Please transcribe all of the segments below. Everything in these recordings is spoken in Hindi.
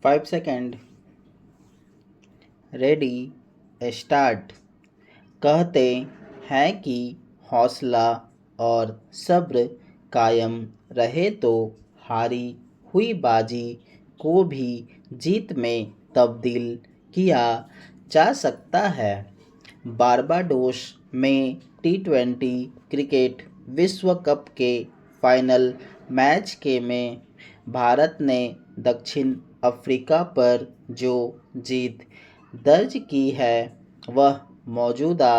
5 सेकेंड। Ready, start. कहते हैं कि हौसला और सब्र कायम रहे तो हारी हुई बाजी को भी जीत में तब्दील किया जा सकता है। बारबाडोस में T20 क्रिकेट विश्व कप के फाइनल मैच के में भारत ने दक्षिण अफ्रीका पर जो जीत दर्ज की है वह मौजूदा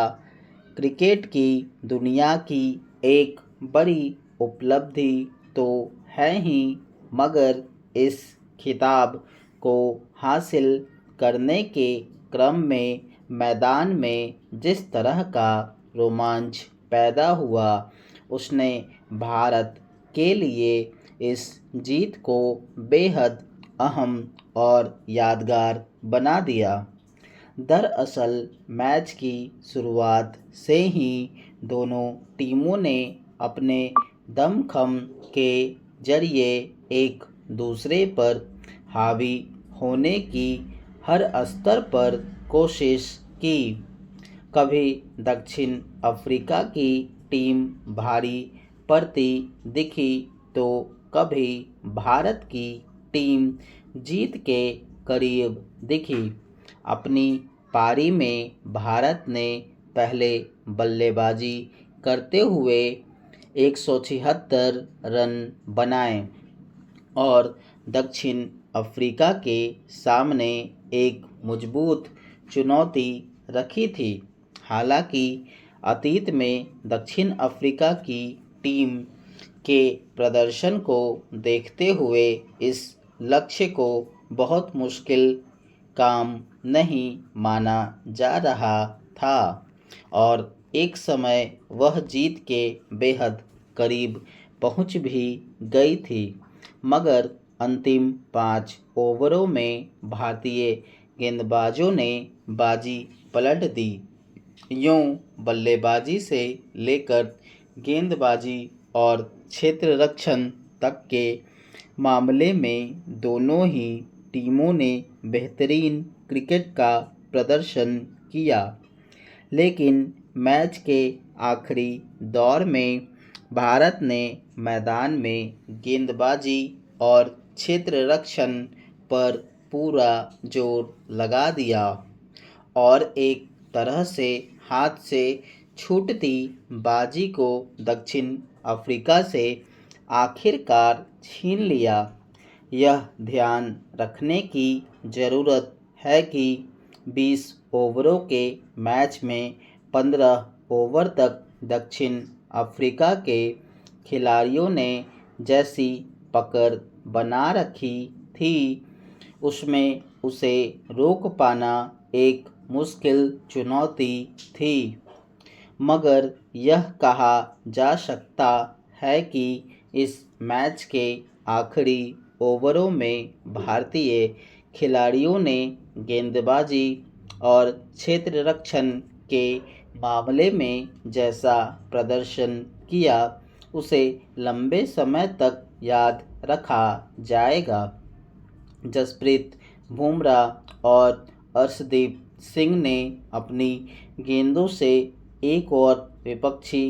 क्रिकेट की दुनिया की एक बड़ी उपलब्धि तो है ही, मगर इस खिताब को हासिल करने के क्रम में मैदान में जिस तरह का रोमांच पैदा हुआ उसने भारत के लिए इस जीत को बेहद अहम और यादगार बना दिया। दरअसल मैच की शुरुआत से ही दोनों टीमों ने अपने दमखम के जरिए एक दूसरे पर हावी होने की हर स्तर पर कोशिश की। कभी दक्षिण अफ्रीका की टीम भारी पड़ती दिखी तो कभी भारत की टीम जीत के करीब दिखी। अपनी पारी में भारत ने पहले बल्लेबाजी करते हुए 176 रन बनाए और दक्षिण अफ्रीका के सामने एक मजबूत चुनौती रखी थी। हालांकि अतीत में दक्षिण अफ्रीका की टीम के प्रदर्शन को देखते हुए इस लक्ष्य को बहुत मुश्किल काम नहीं माना जा रहा था और एक समय वह जीत के बेहद करीब पहुंच भी गई थी, मगर अंतिम 5 ओवरों में भारतीय गेंदबाजों ने बाजी पलट दी। यूं बल्लेबाजी से लेकर गेंदबाजी और क्षेत्र रक्षण तक के मामले में दोनों ही टीमों ने बेहतरीन क्रिकेट का प्रदर्शन किया, लेकिन मैच के आखिरी दौर में भारत ने मैदान में गेंदबाजी और क्षेत्र रक्षण पर पूरा जोर लगा दिया और एक तरह से हाथ से छूटती बाजी को दक्षिण अफ्रीका से आखिरकार छीन लिया। यह ध्यान रखने की ज़रूरत है कि 20 ओवरों के मैच में 15 ओवर तक दक्षिण अफ्रीका के खिलाड़ियों ने जैसी पकड़ बना रखी थी उसमें उसे रोक पाना एक मुश्किल चुनौती थी, मगर यह कहा जा सकता है कि इस मैच के आखिरी ओवरों में भारतीय खिलाड़ियों ने गेंदबाजी और क्षेत्र रक्षण के मामले में जैसा प्रदर्शन किया उसे लंबे समय तक याद रखा जाएगा। जसप्रीत बुमराह और अर्शदीप सिंह ने अपनी गेंदों से एक और विपक्षी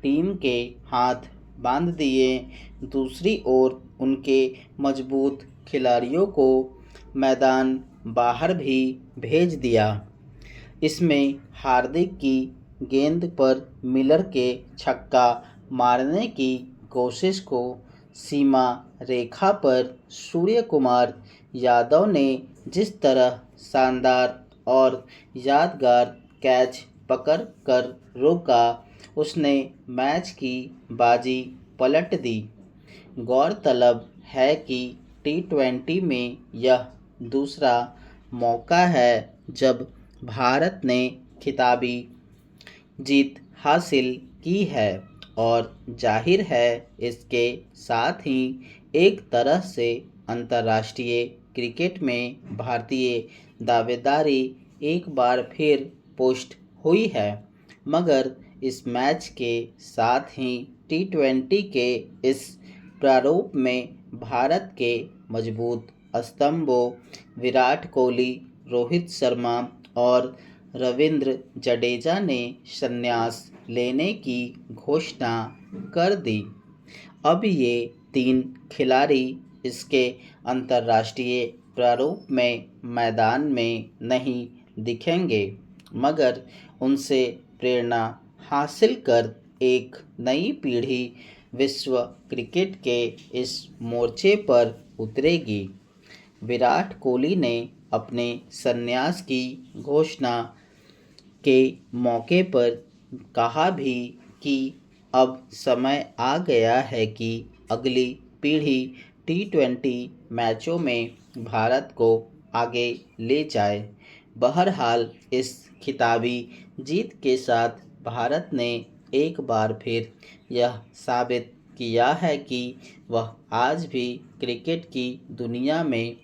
टीम के हाथ बांध दिए। दूसरी ओर उनके मजबूत खिलाड़ियों को मैदान बाहर भी भेज दिया। इसमें हार्दिक की गेंद पर मिलर के छक्का मारने की कोशिश को सीमा रेखा पर सूर्य कुमार यादव ने जिस तरह शानदार और यादगार कैच पकड़ कर रोका उसने मैच की बाजी पलट दी। गौरतलब है कि T20 में यह दूसरा मौका है जब भारत ने खिताबी जीत हासिल की है और जाहिर है इसके साथ ही एक तरह से अंतर्राष्ट्रीय क्रिकेट में भारतीय दावेदारी एक बार फिर पुष्ट हुई है। मगर इस मैच के साथ ही T20 के इस प्रारूप में भारत के मजबूत स्तंभों विराट कोहली, रोहित शर्मा और रविंद्र जडेजा ने संन्यास लेने की घोषणा कर दी। अब ये तीन खिलाड़ी इसके अंतर्राष्ट्रीय प्रारूप में मैदान में नहीं दिखेंगे, मगर उनसे प्रेरणा हासिल कर एक नई पीढ़ी विश्व क्रिकेट के इस मोर्चे पर उतरेगी। विराट कोहली ने अपने संन्यास की घोषणा के मौके पर कहा भी कि अब समय आ गया है कि अगली पीढ़ी टी20 मैचों में भारत को आगे ले जाए। बहरहाल इस खिताबी जीत के साथ भारत ने एक बार फिर यह साबित किया है कि वह आज भी क्रिकेट की दुनिया में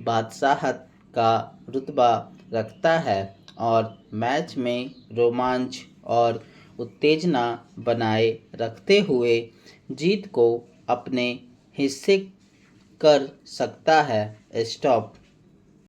बादशाहत का रुतबा रखता है और मैच में रोमांच और उत्तेजना बनाए रखते हुए जीत को अपने हिस्से कर सकता है। स्टॉप।